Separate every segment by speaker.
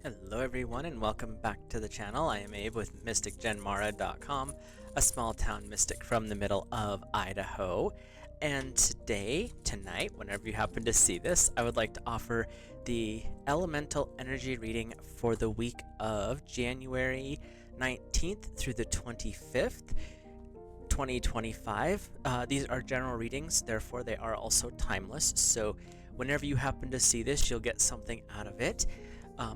Speaker 1: Hello everyone and welcome back to the channel. I am Abe with MysticGenMara.com, a small town mystic from the middle of Idaho. And tonight, whenever you happen to see this, I would like to offer the elemental energy reading for the week of January 19th through the 25th. 2025. These are general readings, therefore they are also timeless, so whenever you happen to see this, you'll get something out of it.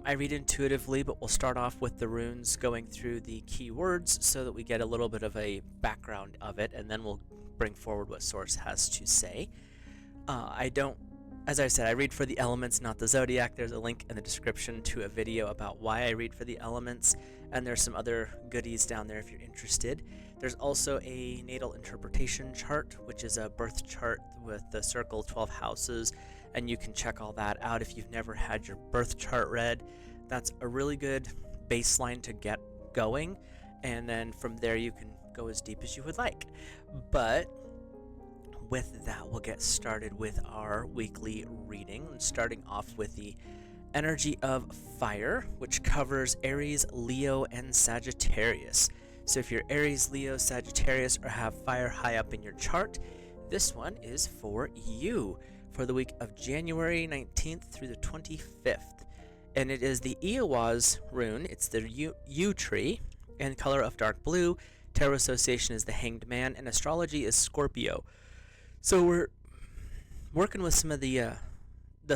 Speaker 1: I read intuitively, but we'll start off with the runes going through the keywords so that we get a little bit of a background of it, and then we'll bring forward what Source has to say. As I said, I read for the elements, not the zodiac. There's a link in the description to a video about why I read for the elements, and there's some other goodies down there if you're interested. There's also a natal interpretation chart, which is a birth chart with the circle 12 houses, and you can check all that out if you've never had your birth chart read. That's a really good baseline to get going, and then from there you can go as deep as you would like. But with that, we'll get started with our weekly reading, starting off with the energy of fire, which covers Aries, Leo, and Sagittarius. So if you're Aries, Leo, Sagittarius, or have fire high up in your chart, this one is for you for the week of January 19th through the 25th. And it is the Iowaz rune. It's the yew tree, and color of dark blue. Tarot association is the Hanged Man, and astrology is Scorpio. So we're working with some of the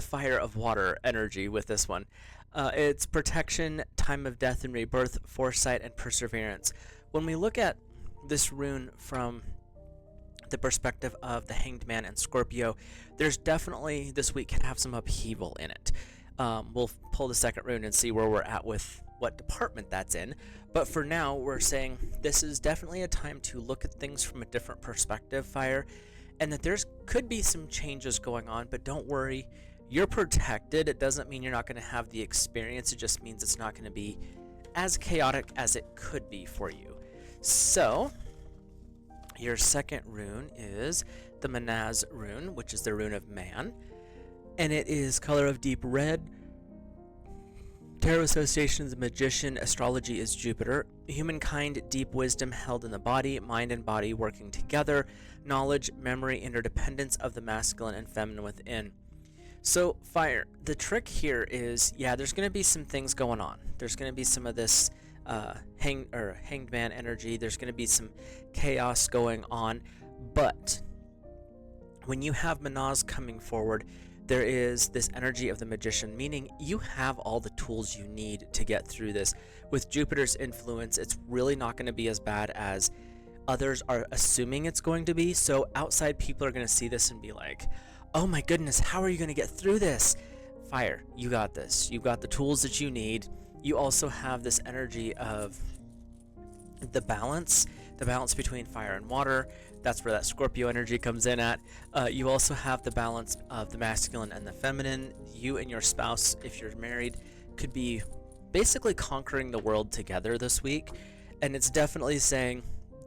Speaker 1: fire of water energy with this one. It's protection, time of death and rebirth, foresight, and perseverance. When we look at this rune from the perspective of the Hanged Man and Scorpio, there's definitely, this week can have some upheaval in it. We'll pull the second rune and see where we're at with what department that's in. But for now, we're saying this is definitely a time to look at things from a different perspective, fire, and that there's could be some changes going on, but don't worry, you're protected. It doesn't mean you're not going to have the experience, it just means it's not going to be as chaotic as it could be for you. So, your second rune is the Manaz rune, which is the rune of man, and it is color of deep red. Tarot association is the magician, astrology is Jupiter, humankind, deep wisdom held in the body, mind and body working together, knowledge, memory, interdependence of the masculine and feminine within. So fire, the trick here is, yeah, there's going to be some things going on. There's going to be some of this hanged man energy. There's going to be some chaos going on, but when you have Manaz coming forward, there is this energy of the magician, meaning you have all the tools you need to get through this. With Jupiter's influence, it's really not going to be as bad as others are assuming it's going to be. So outside people are going to see this and be like, oh my goodness, how are you going to get through this? Fire, you got this. You've got the tools that you need. You also have this energy of the balance between fire and water. That's where that Scorpio energy comes in at. You also have the balance of the masculine and the feminine. You and your spouse, if you're married, could be basically conquering the world together this week. And it's definitely saying,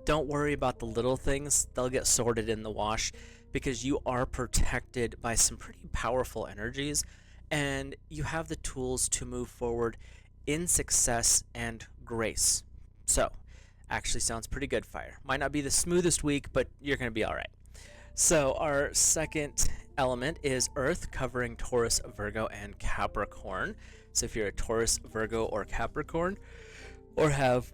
Speaker 1: don't worry about the little things. They'll get sorted in the wash, because you are protected by some pretty powerful energies, and you have the tools to move forward in success and grace. So, actually sounds pretty good, fire. Might not be the smoothest week, but you're going to be all right. So our second element is Earth, covering Taurus, Virgo, and Capricorn. So if you're a Taurus, Virgo, or Capricorn, or have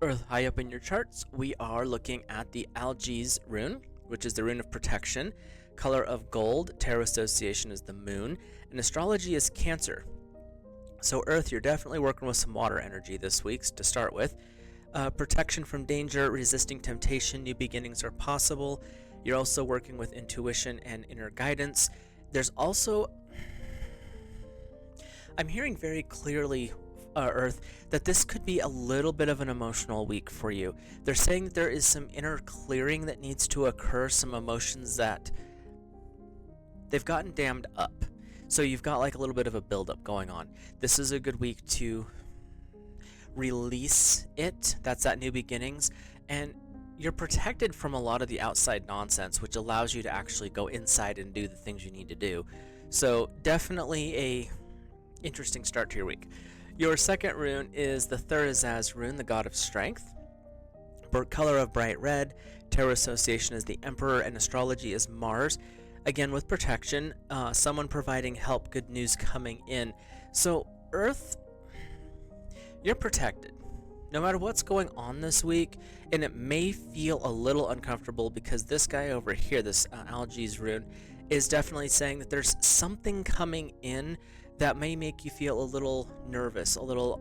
Speaker 1: Earth high up in your charts, we are looking at the Algiz rune, which is the rune of protection. Color of gold. Tarot association is the moon, and astrology is Cancer. So Earth, you're definitely working with some water energy this week to start with. Protection from danger, resisting temptation, new beginnings are possible. You're also working with intuition and inner guidance. There's also, I'm hearing very clearly, Earth, that this could be a little bit of an emotional week for you. They're saying that there is some inner clearing that needs to occur, some emotions that they've gotten dammed up. So you've got like a little bit of a buildup going on. This is a good week to release it. That's that new beginnings. And you're protected from a lot of the outside nonsense, which allows you to actually go inside and do the things you need to do. So definitely interesting start to your week. Your second rune is the Thurizaz rune, the god of strength. Color of bright red. Tarot association is the Emperor, and astrology is Mars. Again, with protection, someone providing help, good news coming in. So, Earth, you're protected. No matter what's going on this week, and it may feel a little uncomfortable because this guy over here, this Algae's rune, is definitely saying that there's something coming in that may make you feel a little nervous, a little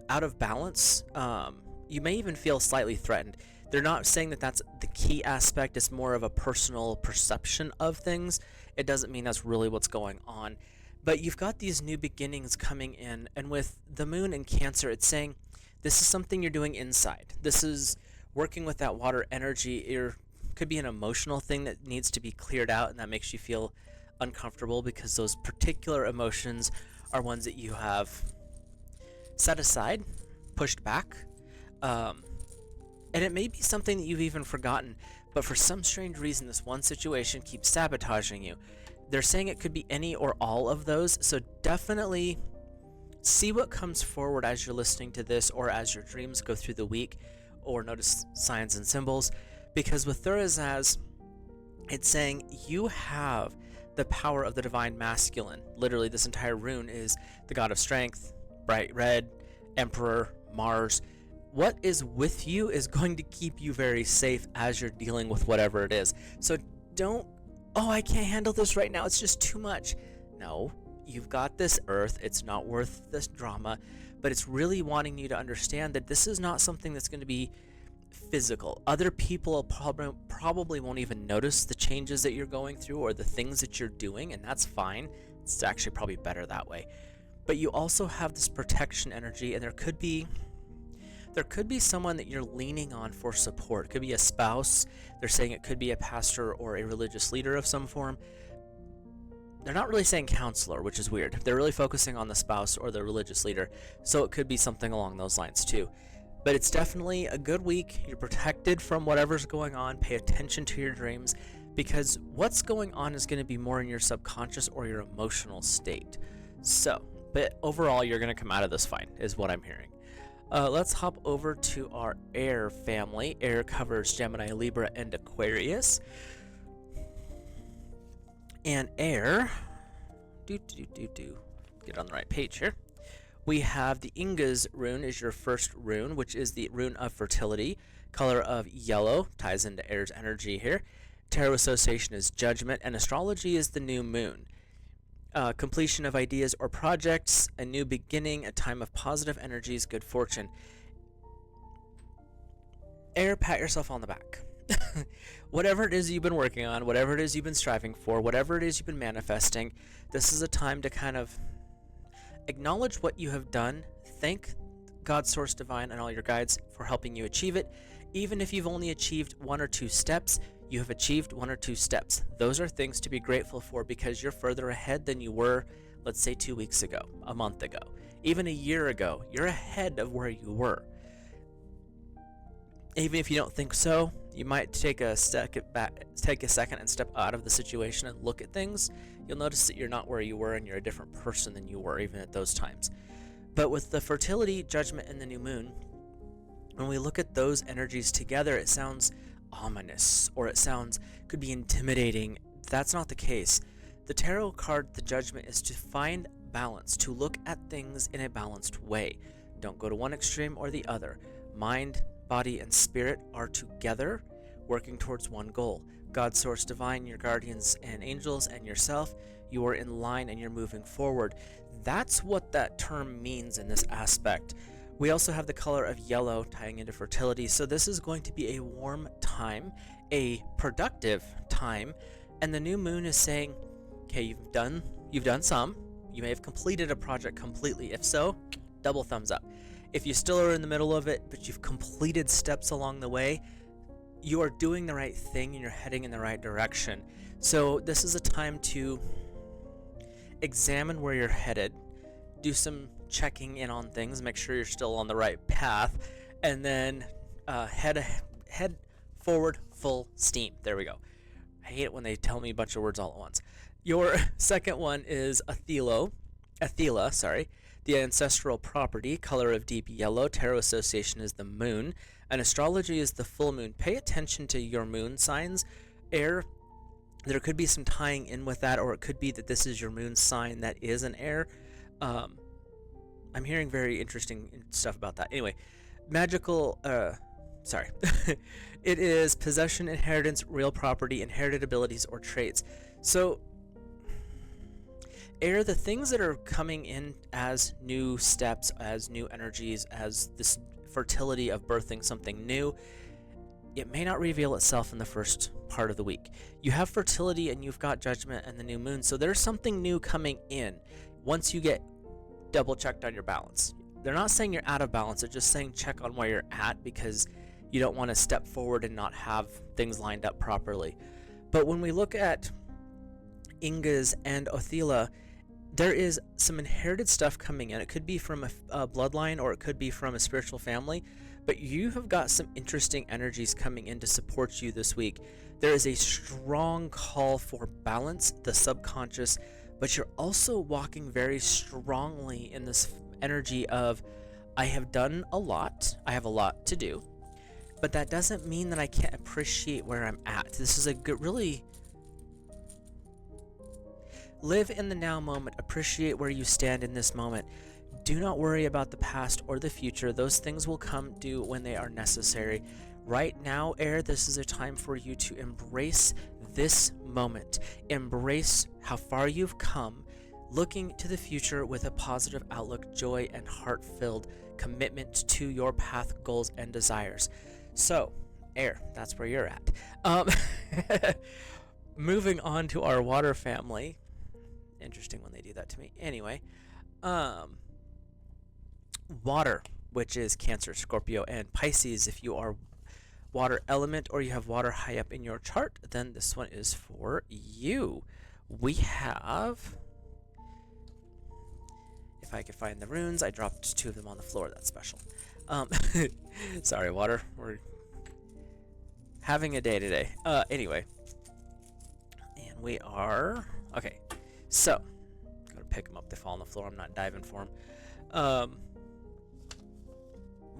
Speaker 1: out of balance. You may even feel slightly threatened. They're not saying that that's the key aspect. It's more of a personal perception of things. It doesn't mean that's really what's going on. But you've got these new beginnings coming in, and with the moon in Cancer, it's saying this is something you're doing inside. This is working with that water energy. It could be an emotional thing that needs to be cleared out, and that makes you feel uncomfortable because those particular emotions are ones that you have set aside, pushed back, and it may be something that you've even forgotten, but for some strange reason this one situation keeps sabotaging you. They're saying it could be any or all of those, so definitely see what comes forward as you're listening to this or as your dreams go through the week, or notice signs and symbols, because with Thurizaz, it's saying you have the power of the divine masculine. Literally, this entire rune is the god of strength, bright red, Emperor, Mars. What is with you is going to keep you very safe as you're dealing with whatever it is. So don't, oh, I can't handle this right now, it's just too much. No, you've got this Earth, it's not worth this drama, but it's really wanting you to understand that this is not something that's going to be physical. Other people probably won't even notice the changes that you're going through or the things that you're doing, and that's fine. It's actually probably better that way. But you also have this protection energy, and there could be someone that you're leaning on for support. It could be a spouse. They're saying it could be a pastor or a religious leader of some form. They're not really saying counselor, which is weird. They're really focusing on the spouse or the religious leader, so it could be something along those lines too. But it's definitely a good week. You're protected from whatever's going on. Pay attention to your dreams, because what's going on is going to be more in your subconscious or your emotional state. So, but overall, you're going to come out of this fine, is what I'm hearing. Let's hop over to our air family. Air covers Gemini, Libra, and Aquarius. And air, get on the right page here. We have the Inga's rune is your first rune, which is the rune of fertility. Color of yellow, ties into air's energy here. Tarot association is judgment, and astrology is the new moon. Completion of ideas or projects, a new beginning, a time of positive energies, good fortune. Air, pat yourself on the back. Whatever it is you've been working on, whatever it is you've been striving for, whatever it is you've been manifesting, this is a time to kind of acknowledge what you have done. Thank God, Source Divine, and all your guides for helping you achieve it. Even if you've only achieved 1 or 2 steps, you have achieved 1 or 2 steps. Those are things to be grateful for, because you're further ahead than you were, let's say 2 weeks ago, a month ago, even a year ago. You're ahead of where you were. Even if you don't think so, you might take a second and step out of the situation and look at things. You'll notice that you're not where you were, and you're a different person than you were even at those times. But with the fertility, judgment, and the new moon, when we look at those energies together, it sounds ominous, or it could be intimidating. That's not the case. The tarot card, the judgment, is to find balance, to look at things in a balanced way. Don't go to one extreme or the other. Mind, body, and spirit are together, working towards one goal. God, Source Divine, your guardians and angels, and yourself, you are in line and you're moving forward. That's what that term means in this aspect. We also have the color of yellow tying into fertility, so this is going to be a warm time, a productive time, and the new moon is saying, okay, you've done some. You may have completed a project completely. If so, double thumbs up. If you still are in the middle of it, but you've completed steps along the way, you are doing the right thing and you're heading in the right direction. So this is a time to examine where you're headed, do some checking in on things, make sure you're still on the right path, and then head forward full steam. There we go. I hate it when they tell me a bunch of words all at once. Your second one is Athela, sorry, the ancestral property, color of deep yellow. Tarot association is the moon, and astrology is the full moon. Pay attention to your moon signs. Air, there could be some tying in with that, or it could be that this is your moon sign that is an air. I'm hearing very interesting stuff about that. Anyway, magical, sorry. It is possession, inheritance, real property, inherited abilities, or traits. So, air, the things that are coming in as new steps, as new energies, as this fertility of birthing something new, it may not reveal itself in the first part of the week. You have fertility and you've got judgment and the new moon, so there's something new coming in once you get double checked on your balance. They're not saying you're out of balance, they're just saying check on where you're at, because you don't want to step forward and not have things lined up properly. But when we look at Ingas and Othila, there is some inherited stuff coming in. It could be from a bloodline, or it could be from a spiritual family, but you have got some interesting energies coming in to support you this week. There is a strong call for balance, the subconscious, but you're also walking very strongly in this energy of, I have done a lot, I have a lot to do, but that doesn't mean that I can't appreciate where I'm at. This is a good, really live in the now moment, appreciate where you stand in this moment. Do not worry about the past or the future. Those things will come due when they are necessary. Right now, air, this is a time for you to embrace this moment. Embrace how far you've come, looking to the future with a positive outlook, joy, and heart-filled commitment to your path, goals, and desires. So, air, that's where you're at. Moving on to our water family. Interesting when they do that to me. Anyway, water, which is Cancer, Scorpio, and Pisces. If you are water element or you have water high up in your chart, then this one is for you. We have, if I could find the runes, I dropped 2 of them on the floor. That's special. Sorry, water. We're having a day today. Anyway, and we are okay. So, gotta pick them up. They fall on the floor. I'm not diving for them.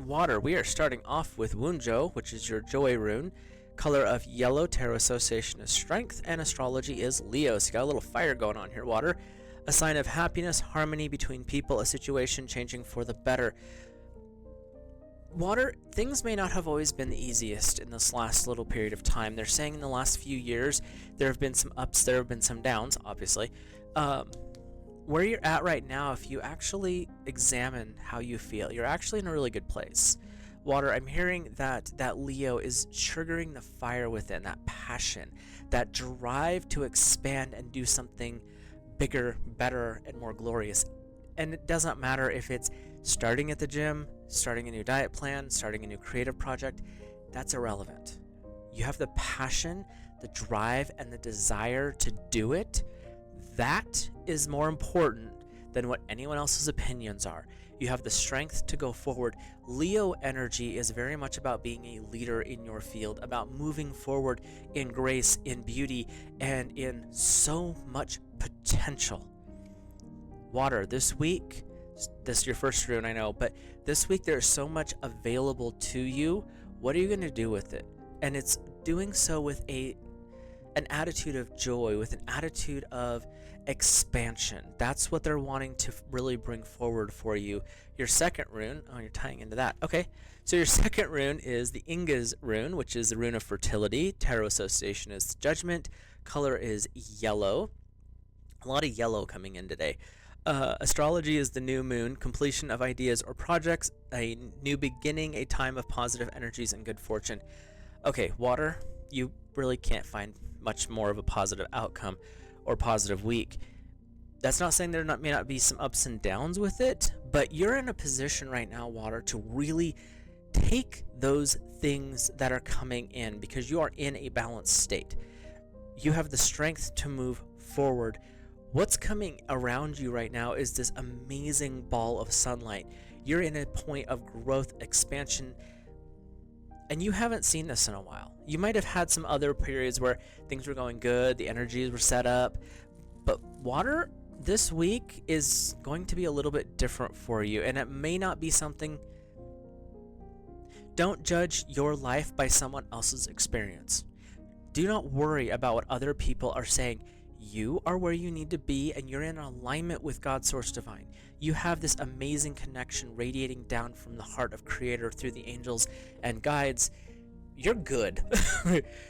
Speaker 1: Water. We are starting off with Wunjo, which is your joy rune. Color of yellow. Tarot association is strength, and astrology is Leo. So you got a little fire going on here, water. A sign of happiness, harmony between people, a situation changing for the better. Water, things may not have always been the easiest in this last little period of time. They're saying in the last few years there have been some ups, there have been some downs, obviously. Where you're at right now, if you actually examine how you feel, you're actually in a really good place. Water, I'm hearing that Leo is triggering the fire within, that passion, that drive to expand and do something bigger, better, and more glorious. And it doesn't matter if it's starting at the gym, starting a new diet plan, starting a new creative project. That's irrelevant. You have the passion, the drive, and the desire to do it. That is more important than what anyone else's opinions are. You have the strength to go forward. Leo energy is very much about being a leader in your field, about moving forward in grace, in beauty, and in so much potential. Water, this week, this is your first rune, I know, but this week there's so much available to you. What are you going to do with it? And it's doing so with an attitude of joy, with an attitude of expansion. That's what they're wanting to really bring forward for you. Your second rune, oh, you're tying into that. Okay, so your second rune is the Ingas rune, which is the rune of fertility. Tarot association is judgment. Color is yellow. A lot of yellow coming in today. Astrology is the new moon, completion of ideas or projects, a new beginning, a time of positive energies and good fortune. Okay, water, you really can't find much more of a positive outcome or positive week. That's not saying there may not be some ups and downs with it, but you're in a position right now, water, to really take those things that are coming in because you are in a balanced state. You have the strength to move forward. What's coming around you right now is this amazing ball of sunlight. You're in a point of growth, expansion, and you haven't seen this in a while. You might have had some other periods where things were going good, the energies were set up, But water this week is going to be a little bit different for you, and it may not be something. Don't judge your life by someone else's experience. Do not worry about what other people are saying. You are where you need to be, and you're in alignment with God's source divine. You have this amazing connection radiating down from the heart of Creator through the angels and guides. You're good.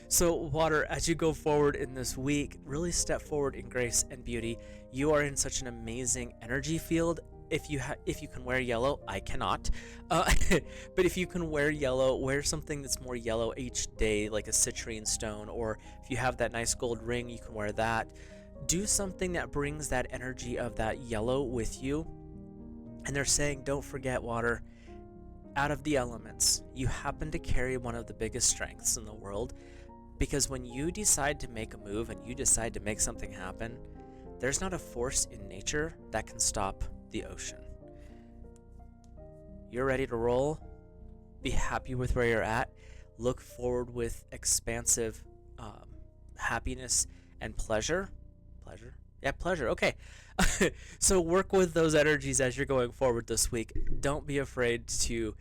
Speaker 1: So, water, as you go forward in this week, really step forward in grace and beauty. You are in such an amazing energy field. If you can wear yellow, I cannot. But if you can wear yellow, wear something that's more yellow each day, like a citrine stone, or if you have that nice gold ring, you can wear that. Do something that brings that energy of that yellow with you. And they're saying, don't forget, water, out of the elements, you happen to carry one of the biggest strengths in the world, because when you decide to make a move and you decide to make something happen, there's not a force in nature that can stop the ocean. You're ready to roll. Be happy with where you're at. Look forward with expansive happiness and pleasure. Pleasure. Okay. So work with those energies as you're going forward this week. Don't be afraid to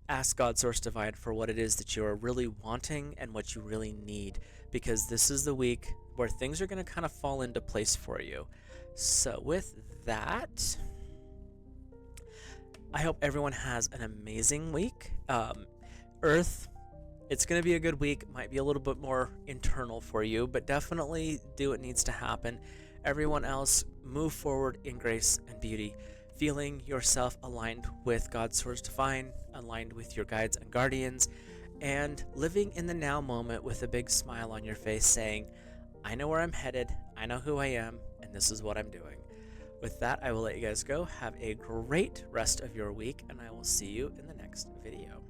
Speaker 1: ask God Source Divine for what it is that you are really wanting and what you really need, because this is the week where things are going to kind of fall into place for you. So with that, I hope everyone has an amazing week. Earth, it's going to be a good week. Might be a little bit more internal for you, but definitely do what needs to happen. Everyone else, move forward in grace and beauty, feeling yourself aligned with God's Source Divine, aligned with your guides and guardians, and living in the now moment with a big smile on your face, saying, I know where I'm headed, I know who I am, and this is what I'm doing. With that, I will let you guys go. Have a great rest of your week, and I will see you in the next video.